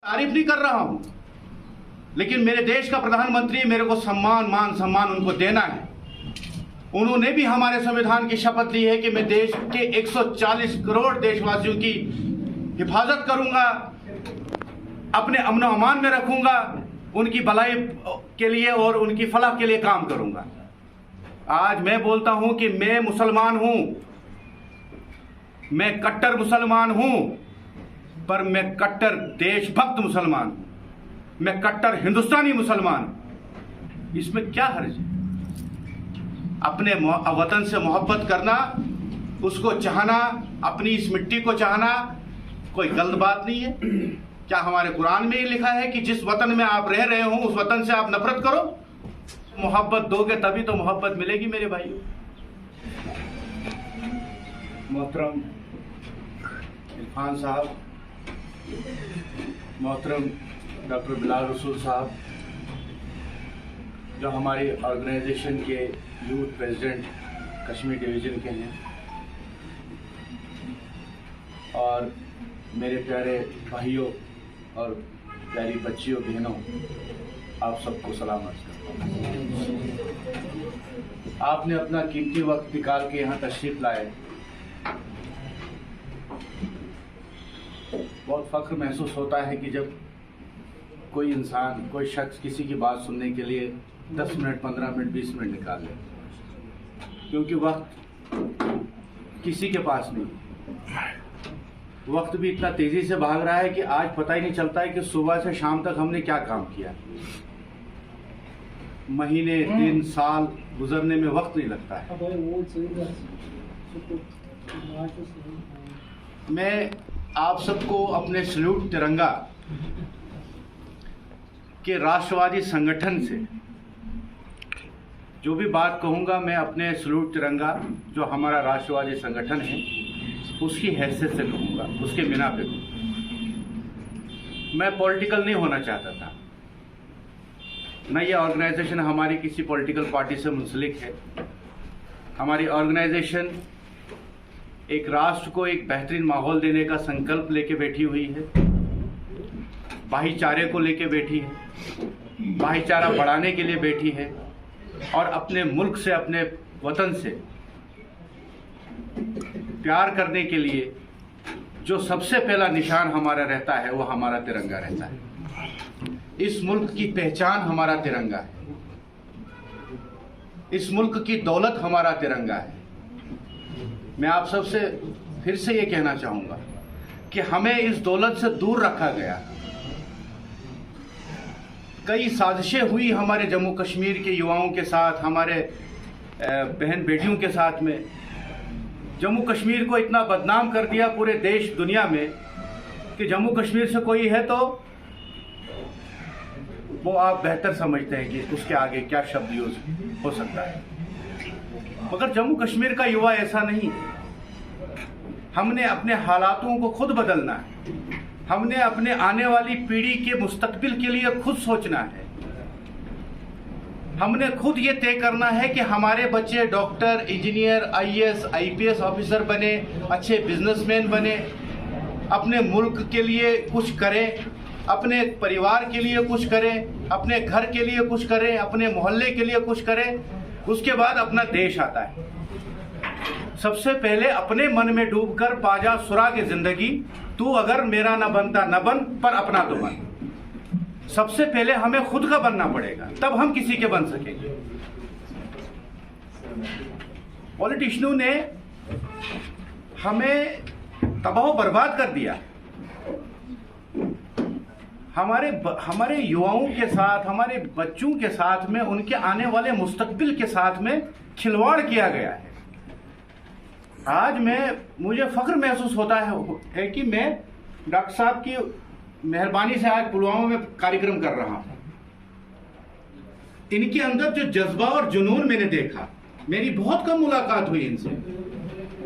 तारीफ नहीं कर रहा हूं, लेकिन मेरे देश का प्रधानमंत्री, मेरे को सम्मान, मान सम्मान उनको देना है। उन्होंने भी हमारे संविधान की शपथ ली है कि मैं देश के 140 करोड़ देशवासियों की हिफाजत करूंगा, अपने अमन व अमान में रखूंगा, उनकी भलाई के लिए और उनकी फलाह के लिए काम करूंगा। आज मैं बोलता हूं कि मैं मुसलमान हूं, मैं कट्टर मुसलमान हूं, पर मैं कट्टर देशभक्त मुसलमान हूं, मैं कट्टर हिंदुस्तानी मुसलमान हूं। इसमें क्या हर्ज है? अपने वतन से मोहब्बत करना, उसको चाहना, अपनी इस मिट्टी को चाहना कोई गलत बात नहीं है। क्या हमारे कुरान में ये लिखा है कि जिस वतन में आप रह रहे हो उस वतन से आप नफरत करो? मोहब्बत दोगे तभी तो मोहब्बत मिलेगी मेरे भाइयों। मोहतरम इरफान साहब, मोहतरम डॉक्टर बिलाल रसूल साहब, जो हमारी ऑर्गेनाइजेशन के यूथ प्रेसिडेंट कश्मीर डिवीज़न के हैं, और मेरे प्यारे भाइयों और प्यारी बच्चियों बहनों, आप सबको सलाम अर्ज़ करता हूँ। आपने अपना कीमती वक्त निकाल के यहाँ तशरीफ़ लाए, बहुत फ़ख्र महसूस होता है कि जब कोई इंसान, कोई शख्स किसी की बात सुनने के लिए 10 मिनट, 15 मिनट, 20 मिनट निकाल ले, क्योंकि वक्त किसी के पास नहीं। वक्त भी इतना तेज़ी से भाग रहा है कि आज पता ही नहीं चलता है कि सुबह से शाम तक हमने क्या काम किया। महीने, दिन, साल गुजरने में वक्त नहीं लगता है। मैं आप सबको अपने सल्यूट तिरंगा के राष्ट्रवादी संगठन से जो भी बात कहूँगा, मैं अपने सल्यूट तिरंगा जो हमारा राष्ट्रवादी संगठन है उसकी हैसियत से कहूँगा, उसके बिना पे कहूँगा। मैं पॉलिटिकल नहीं होना चाहता था, न ये ऑर्गेनाइजेशन हमारी किसी पॉलिटिकल पार्टी से मुंसलिक है। हमारी ऑर्गेनाइजेशन एक राष्ट्र को एक बेहतरीन माहौल देने का संकल्प लेके बैठी हुई है, भाईचारे को लेके बैठी है, भाईचारा बढ़ाने के लिए बैठी है, और अपने मुल्क से, अपने वतन से प्यार करने के लिए जो सबसे पहला निशान हमारा रहता है वो हमारा तिरंगा रहता है। इस मुल्क की पहचान हमारा तिरंगा है, इस मुल्क की दौलत हमारा तिरंगा है। मैं आप सबसे फिर से ये कहना चाहूँगा कि हमें इस दौलत से दूर रखा गया। कई साजिशें हुई हमारे जम्मू कश्मीर के युवाओं के साथ, हमारे बहन बेटियों के साथ में। जम्मू कश्मीर को इतना बदनाम कर दिया पूरे देश दुनिया में कि जम्मू कश्मीर से कोई है तो वो आप बेहतर समझते हैं कि उसके आगे क्या शब्द यूज हो सकता है। मगर जम्मू कश्मीर का युवा ऐसा नहीं है। हमने अपने हालातों को खुद बदलना है, हमने अपने आने वाली पीढ़ी के मुस्तकबिल के लिए खुद सोचना है। हमने खुद ये तय करना है कि हमारे बच्चे doctor, engineer, IAS, IPS officer बने, अच्छे बिजनेसमैन बने, अपने मुल्क के लिए कुछ करें, अपने परिवार के लिए कुछ करें, अपने घर के लिए कुछ करें, अपने मोहल्ले के लिए कुछ करें। उसके बाद अपना देश आता है। सबसे पहले अपने मन में डूबकर पाजा सुराग जिंदगी, तू अगर मेरा न बनता न बन, पर अपना तो बन। सबसे पहले हमें खुद का बनना पड़ेगा, तब हम किसी के बन सकेंगे। पॉलिटिशियनों ने हमें तबाह बर्बाद कर दिया। हमारे युवाओं के साथ, हमारे बच्चों के साथ में, उनके आने वाले मुस्तकबिल के साथ में खिलवाड़ किया गया है। आज मुझे फख्र महसूस होता है कि मैं डॉक्टर साहब की मेहरबानी से आज पुलवामा में कार्यक्रम कर रहा हूं। इनके अंदर जो जज्बा और जुनून मैंने देखा, मेरी बहुत कम मुलाकात हुई इनसे।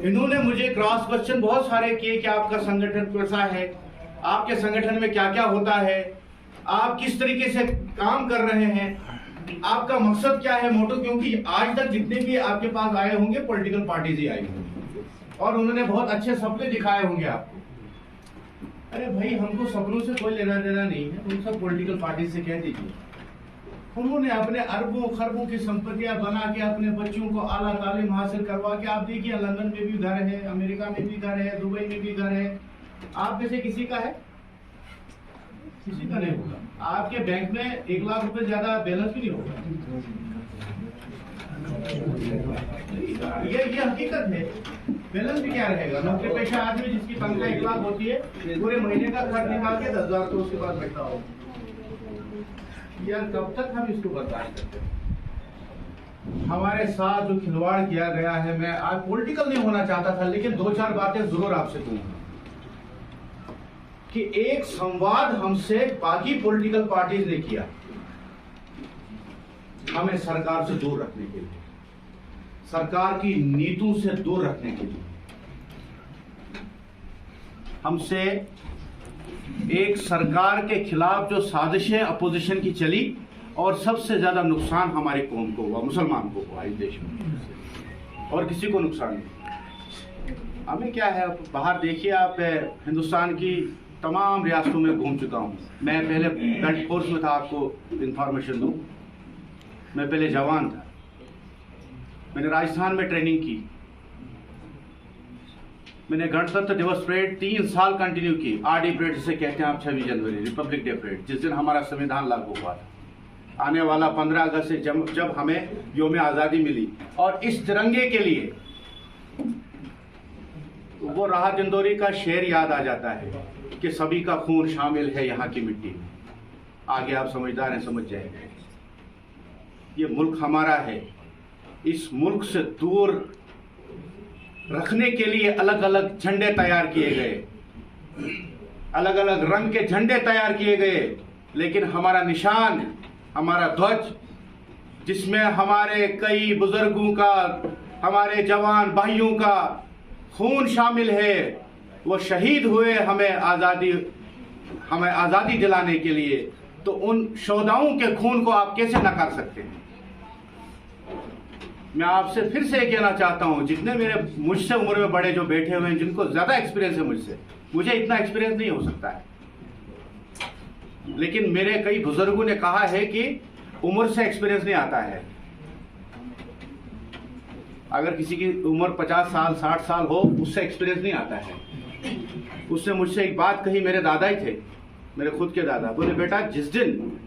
इन्होंने मुझे क्रॉस क्वेश्चन बहुत सारे किए कि आपका संगठन कैसा है, आपके संगठन में क्या क्या होता है, आप किस तरीके से काम कर रहे हैं, आपका मकसद क्या है, मोटो। क्योंकि आज तक जितने भी आपके पास आए होंगे पॉलिटिकल पार्टीज ही आई होंगी, और उन्होंने बहुत अच्छे सपने दिखाए होंगे आपको। अरे भाई, हमको सपनों से कोई लेना देना नहीं है, उन सब पॉलिटिकल पार्टी से कह दीजिए। उन्होंने अपने अरबों खरबों की संपत्तियां बना के अपने बच्चों को आला तालीम हासिल करवा के, आप देखिए लंदन में भी घर है, अमेरिका में भी घर है, दुबई में भी घर है। आप में से किसी का है? किसी का नहीं होगा। आपके बैंक में 1 लाख रुपए ज्यादा बैलेंस भी नहीं होगा। ये हकीकत है। बैलेंस भी क्या रहेगा? नौकरी पेशा आदमी जिसकी तनख्वाह 1 लाख होती है, पूरे महीने का खर्च निकाल के 10,000 तो उसके पास बैठा हो। यार कब तक हम इसको बर्दाश्त करते हैं? हमारे साथ जो खिलवाड़ किया गया है, मैं आज पॉलिटिकल नहीं होना चाहता था, लेकिन 2-4 बातें जरूर आपसे कहूंगा कि एक संवाद हमसे बाकी पॉलिटिकल पार्टीज ने किया, हमें सरकार से दूर रखने के लिए, सरकार की नीतियों से दूर रखने के लिए। हमसे एक सरकार के खिलाफ जो साजिशें अपोजिशन की चली, और सबसे ज्यादा नुकसान हमारे कौम को हुआ, मुसलमान को हुआ इस देश में, और किसी को नुकसान नहीं। हमें क्या है, बाहर देखिए आप, हिंदुस्तान की तमाम रियासतों में घूम चुका हूँ। मैं पहले बेल्ट फोर्स में था, आपको इंफॉर्मेशन दूँ, मैं पहले जवान था। मैंने राजस्थान में ट्रेनिंग की, मैंने गणतंत्र दिवस परेड 3 साल कंटिन्यू की। आरडी परेड जिसे कहते हैं आप, 26 जनवरी रिपब्लिक डे परेड, जिस दिन हमारा संविधान लागू हुआ था। आने वाला 15 अगस्त से जब हमें योम आज़ादी मिली, और इस तिरंगे के लिए वो राहत इंदौरी का शेर याद आ जाता है कि सभी का खून शामिल है यहाँ की मिट्टी में। आगे आप समझदार हैं, समझ जाएंगे। ये मुल्क हमारा है, इस मुल्क से दूर रखने के लिए अलग अलग झंडे तैयार किए गए, अलग अलग रंग के झंडे तैयार किए गए, लेकिन हमारा निशान, हमारा ध्वज, जिसमें हमारे कई बुजुर्गों का, हमारे जवान भाइयों का खून शामिल है, वो शहीद हुए हमें आज़ादी दिलाने के लिए, तो उन शोधाओं के खून को आप कैसे नकार सकते हैं? मैं आपसे फिर से कहना चाहता हूं, जितने मेरे मुझसे उम्र में बड़े जो बैठे हुए हैं, जिनको ज्यादा एक्सपीरियंस है मुझसे, मुझे इतना एक्सपीरियंस नहीं हो सकता है, लेकिन मेरे कई बुजुर्गों ने कहा है कि उम्र से एक्सपीरियंस नहीं आता है। अगर किसी की उम्र 50 साल 60 साल हो, उससे एक्सपीरियंस नहीं आता है। उसने मुझसे एक बात कही, मेरे दादा ही थे, मेरे खुद के दादा, बोले बेटा जिस दिन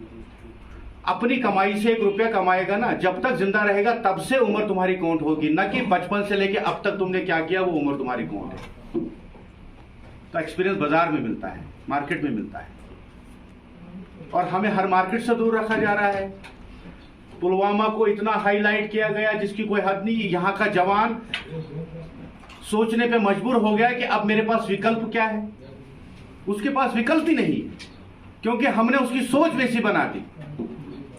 अपनी कमाई से 1 रुपया कमाएगा ना, जब तक जिंदा रहेगा तब से उम्र तुम्हारी काउंट होगी, न कि बचपन से लेके अब तक तुमने क्या किया वो उम्र तुम्हारी काउंट है। तो एक्सपीरियंस बाजार में मिलता है, मार्केट में मिलता है, और हमें हर मार्केट से दूर रखा जा रहा है। पुलवामा को इतना हाईलाइट किया गया जिसकी कोई हद नहीं। यहाँ का जवान सोचने पे मजबूर हो गया कि अब मेरे पास विकल्प क्या है। उसके पास विकल्प ही नहीं, क्योंकि हमने उसकी सोच वैसी बना दी।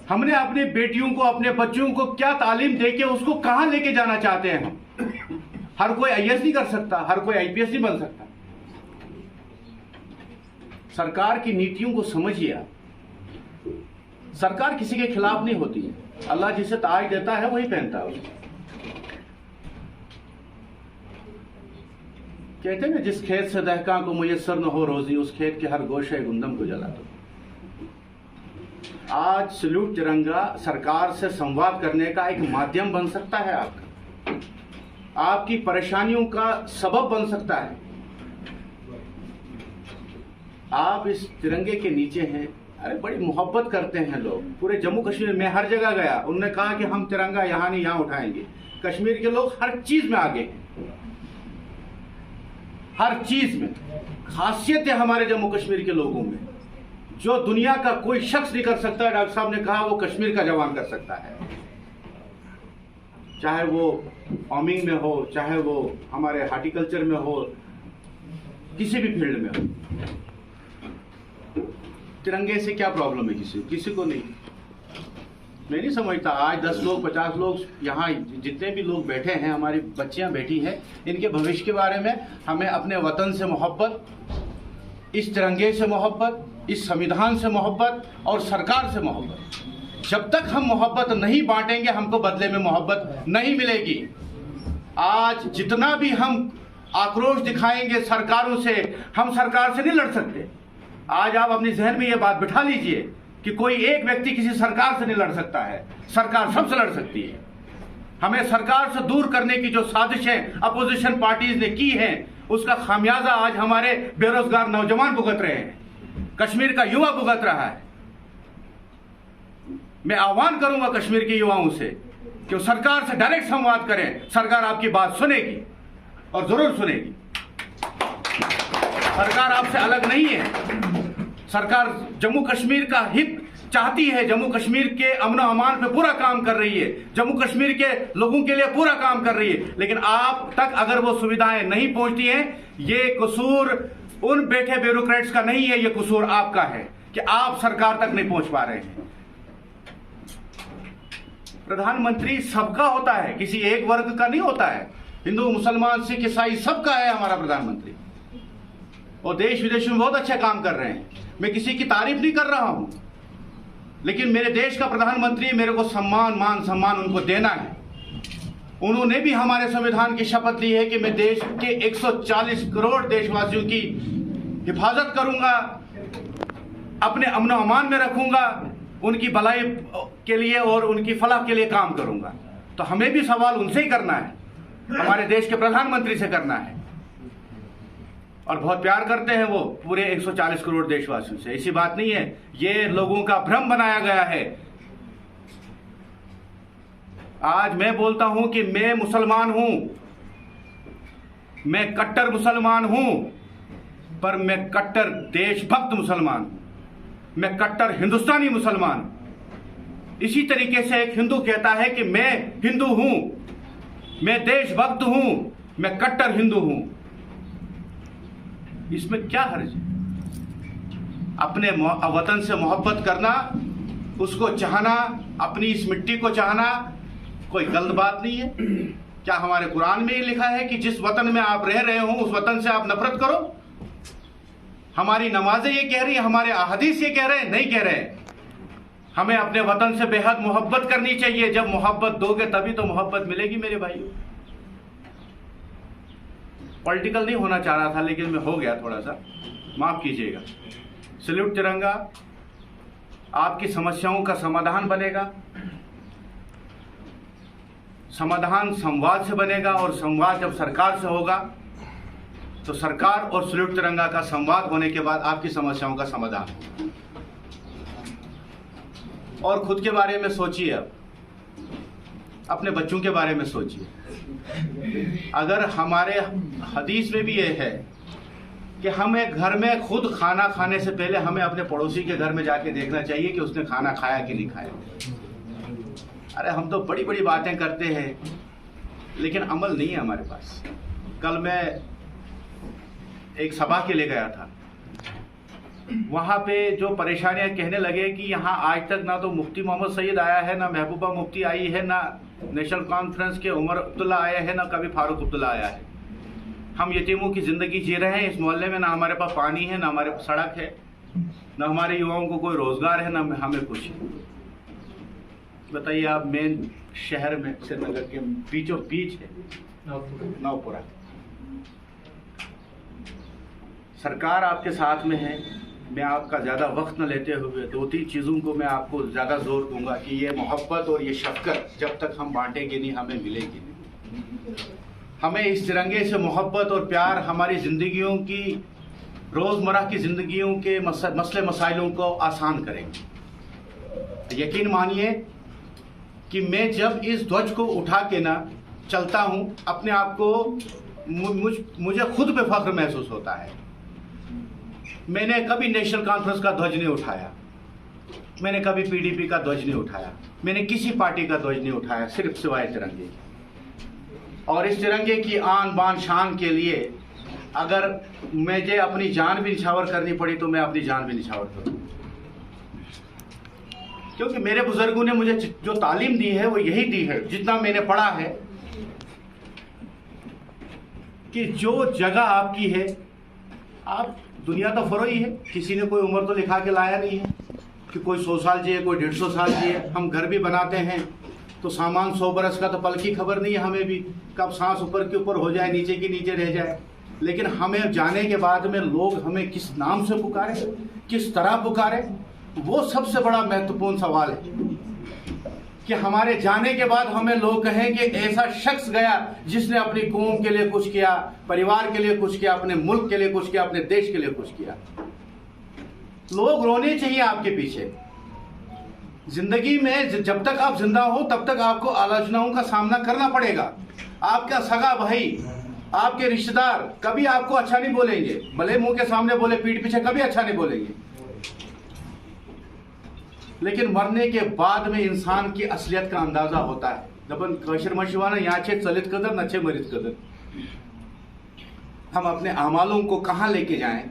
हमने अपने बेटियों को, अपने बच्चों को क्या तालीम देके उसको कहां लेके जाना चाहते हैं हम। हर कोई आईएएस नहीं कर सकता, हर कोई आईपीएस नहीं बन सकता। सरकार की नीतियों को समझिए आप। सरकार किसी के खिलाफ नहीं होती है, अल्लाह जिसे ताज देता है वही पहनता है। कहते हैं ना, जिस खेत से दहका को मुयस्सर न हो रोजी, उस खेत के हर गोशे गुंदम को जला दो। आज सल्यूट तिरंगा सरकार से संवाद करने का एक माध्यम बन सकता है, आपकी परेशानियों का सबब बन सकता है। आप इस तिरंगे के नीचे हैं, अरे बड़ी मोहब्बत करते हैं लोग। पूरे जम्मू कश्मीर में हर जगह गया, उन्होंने कहा कि हम तिरंगा यहाँ नहीं यहाँ उठाएंगे। कश्मीर के लोग हर चीज में आगे हैं, हर चीज में। खासियत है हमारे जम्मू कश्मीर के लोगों में, जो दुनिया का कोई शख्स नहीं कर सकता। डॉक्टर साहब ने कहा वो कश्मीर का जवान कर सकता है, चाहे वो फार्मिंग में हो, चाहे वो हमारे हार्टिकल्चर में हो, किसी भी फील्ड में हो। तिरंगे से क्या प्रॉब्लम है किसी को नहीं। मैं नहीं समझता। आज 10 लोग 50 लोग यहाँ जितने भी लोग बैठे हैं, हमारी बच्चियां बैठी हैं, इनके भविष्य के बारे में हमें अपने वतन से मोहब्बत, इस तिरंगे से मोहब्बत, इस संविधान से मोहब्बत और सरकार से मोहब्बत। जब तक हम मोहब्बत नहीं बांटेंगे, हमको बदले में मोहब्बत नहीं मिलेगी। आज जितना भी हम आक्रोश दिखाएंगे सरकारों से, हम सरकार से नहीं लड़ सकते। आज आप अपनी जहन में ये बात बिठा लीजिए कि कोई एक व्यक्ति किसी सरकार से नहीं लड़ सकता है, सरकार सबसे लड़ सकती है। हमें सरकार से दूर करने की जो साजिशें अपोजिशन पार्टीज ने की हैं, उसका खामियाजा आज हमारे बेरोजगार नौजवान भुगत रहे हैं, कश्मीर का युवा भुगत रहा है। मैं आह्वान करूंगा कश्मीर के युवाओं से कि वो सरकार से डायरेक्ट संवाद करें। सरकार आपकी बात सुनेगी और जरूर सुनेगी। सरकार आपसे अलग नहीं है। सरकार जम्मू कश्मीर का हित चाहती है, जम्मू कश्मीर के अमन अमान पे पूरा काम कर रही है, जम्मू कश्मीर के लोगों के लिए पूरा काम कर रही है। लेकिन आप तक अगर वो सुविधाएं नहीं पहुंचती हैं, ये कसूर उन बैठे ब्यूरोक्रेट्स का नहीं है, ये कसूर आपका है कि आप सरकार तक नहीं पहुंच पा रहे हैं। प्रधानमंत्री सबका होता है, किसी एक वर्ग का नहीं होता है। हिंदू, मुसलमान, सिख, ईसाई सबका है हमारा प्रधानमंत्री, और देश विदेश में बहुत अच्छे काम कर रहे हैं। मैं किसी की तारीफ नहीं कर रहा हूं, लेकिन मेरे देश का प्रधानमंत्री, मेरे को सम्मान, मान सम्मान उनको देना है। उन्होंने भी हमारे संविधान की शपथ ली है कि मैं देश के 140 करोड़ देशवासियों की हिफाजत करूंगा, अपने अमन अमान में रखूंगा, उनकी भलाई के लिए और उनकी फलाह के लिए काम करूंगा। तो हमें भी सवाल उनसे ही करना है, हमारे देश के प्रधानमंत्री से करना है। और बहुत प्यार करते हैं वो पूरे 140 करोड़ देशवासियों से, ऐसी बात नहीं है। ये लोगों का भ्रम बनाया गया है। आज मैं बोलता हूं कि मैं मुसलमान हूं, मैं कट्टर मुसलमान हूं, पर मैं कट्टर देशभक्त मुसलमान हूं, मैं कट्टर हिंदुस्तानी मुसलमान। इसी तरीके से एक हिंदू कहता है कि मैं हिंदू हूं, मैं देशभक्त हूं, मैं कट्टर हिंदू हूं। इसमें क्या हर्ज है? अपने वतन से मोहब्बत करना, उसको चाहना, अपनी इस मिट्टी को चाहना कोई गलत बात नहीं है। क्या हमारे कुरान में ही लिखा है कि जिस वतन में आप रह रहे हो उस वतन से आप नफरत करो? हमारी नमाजें ये कह रही है, हमारे अहादीस ये कह रहे हैं? नहीं कह रहे हैं। हमें अपने वतन से बेहद मोहब्बत करनी चाहिए। जब मोहब्बत दोगे तभी तो मोहब्बत मिलेगी मेरे भाइयों। पॉलिटिकल नहीं होना चाह रहा था, लेकिन मैं हो गया थोड़ा सा, माफ कीजिएगा। सैल्यूट तिरंगा आपकी समस्याओं का समाधान बनेगा। समाधान संवाद से बनेगा, और संवाद जब सरकार से होगा तो सरकार और सैल्यूट तिरंगा का संवाद होने के बाद आपकी समस्याओं का समाधान होगा। और खुद के बारे में सोचिए, अब अपने बच्चों के बारे में सोचिए। अगर हमारे हदीस में भी ये है कि हमें घर में खुद खाना खाने से पहले हमें अपने पड़ोसी के घर में जाके देखना चाहिए कि उसने खाना खाया कि नहीं खाया। अरे हम तो बड़ी बड़ी बातें करते हैं, लेकिन अमल नहीं है हमारे पास। कल मैं एक सभा के लिए गया था, वहाँ पे जो परेशानियां कहने लगे कि यहाँ आज तक ना तो मुफ्ती मोहम्मद सईद आया है, ना महबूबा मुफ्ती आई है, ना नेशनल कॉन्फ्रेंस के उमर अब्दुल्ला आया है, ना कभी फारूक अब्दुल्ला आया है। हम यतीमों की ज़िंदगी जी रहे हैं इस मोहल्ले में। ना हमारे पास पानी है, ना हमारे पास सड़क है, ना हमारे युवाओं को कोई रोज़गार है, ना हमें कुछ। बताइए आप, मेन शहर में श्रीनगर के बीचों बीच है नौपुरा। सरकार आपके साथ में है। मैं आपका ज़्यादा वक्त न लेते हुए 2-3 चीज़ों को मैं आपको ज़्यादा जोर दूंगा कि ये मोहब्बत और ये शफ़क़त जब तक हम बांटेंगे नहीं, हमें मिलेगी नहीं। हमें इस तिरंगे से मोहब्बत और प्यार हमारी ज़िंदगियों की, रोज़मर्रा की ज़िंदगियों के मसले मसाइलों को आसान करेंगे। यकीन मानिए कि मैं जब इस ध्वज को उठा के ना चलता हूँ, अपने आप को मुझे खुद पे फख्र महसूस होता है। मैंने कभी नेशनल कॉन्फ्रेंस का ध्वज नहीं उठाया, मैंने कभी पीडीपी का ध्वज नहीं उठाया, मैंने किसी पार्टी का ध्वज नहीं उठाया, सिर्फ सिवाय तिरंगे की। और इस तिरंगे की आन बान शान के लिए अगर मुझे अपनी जान भी निछावर करनी पड़ी तो मैं अपनी जान भी निछावर करूँ, क्योंकि मेरे बुजुर्गों ने मुझे जो तालीम दी है वो यही दी है, जितना मैंने पढ़ा है, कि जो जगह आपकी है, आप दुनिया तो फरोई है, किसी ने कोई उम्र तो लिखा के लाया नहीं है कि कोई 100 साल जिए, कोई 150 साल जिए। हम घर भी बनाते हैं तो सामान 100 बरस का तो पल की खबर नहीं है हमें भी, कब सांस ऊपर के ऊपर हो जाए, नीचे की नीचे रह जाए। लेकिन हमें जाने के बाद में लोग हमें किस नाम से पुकारे, किस तरह पुकारे, वो सबसे बड़ा महत्वपूर्ण सवाल है कि हमारे जाने के बाद हमें लोग कहें कि ऐसा शख्स गया जिसने अपनी कौम के लिए कुछ किया, परिवार के लिए कुछ किया, अपने मुल्क के लिए कुछ किया, अपने देश के लिए कुछ किया। लोग रोने चाहिए आपके पीछे। जिंदगी में जब तक आप जिंदा हो तब तक आपको आलोचनाओं का सामना करना पड़ेगा। आपका सगा भाई, आपके रिश्तेदार कभी आपको अच्छा नहीं बोलेंगे, भले मुंह के सामने बोले, पीठ पीछे कभी अच्छा नहीं बोलेंगे। लेकिन मरने के बाद में इंसान की असलियत का अंदाजा होता है। दबन कशर मशवाना यहाँ छे चलित कदर न छे मरित कदर। हम अपने अमालों को कहाँ लेके जाएं,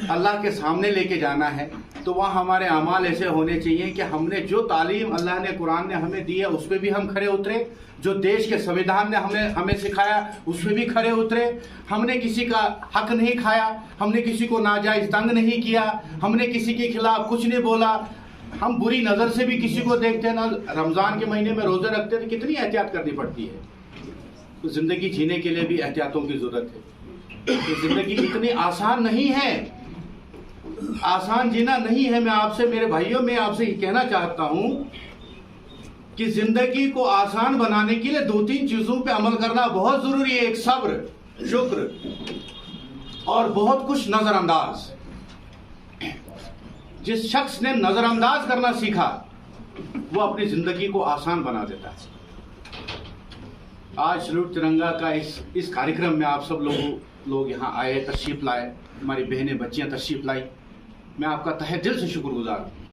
अल्लाह के सामने लेके जाना है तो वहाँ हमारे अमाल ऐसे होने चाहिए कि हमने जो तालीम अल्लाह ने, कुरान ने हमें दी है उस पर भी हम खरे उतरे, जो देश के संविधान ने हमें सिखाया उस पर भी खरे उतरे। हमने किसी का हक नहीं खाया, हमने किसी को नाजायज तंग नहीं किया, हमने किसी के खिलाफ कुछ नहीं बोला। हम बुरी नज़र से भी किसी को देखते हैं ना, रमज़ान के महीने में रोज़े रखते हैं तो कितनी एहतियात करनी पड़ती है। तो ज़िंदगी जीने के लिए भी एहतियातों की ज़रूरत है। तो ज़िंदगी इतनी आसान नहीं है, आसान जीना नहीं है। मैं आपसे, मेरे भाइयों, मैं आपसे ये कहना चाहता हूँ कि ज़िंदगी को आसान बनाने के लिए 2-3 चीज़ों पे अमल करना बहुत ज़रूरी है। एक सब्र, शुक्र और बहुत कुछ नज़रअंदाज। जिस शख्स ने नजरअंदाज करना सीखा वो अपनी जिंदगी को आसान बना देता है। आज सैल्यूट तिरंगा का इस कार्यक्रम में आप सब लोग यहाँ आए, तशरीफ लाए, हमारी बहनें बच्चियाँ तशरीफ लाई। मैं आपका तहे दिल से शुक्रगुजार हूँ।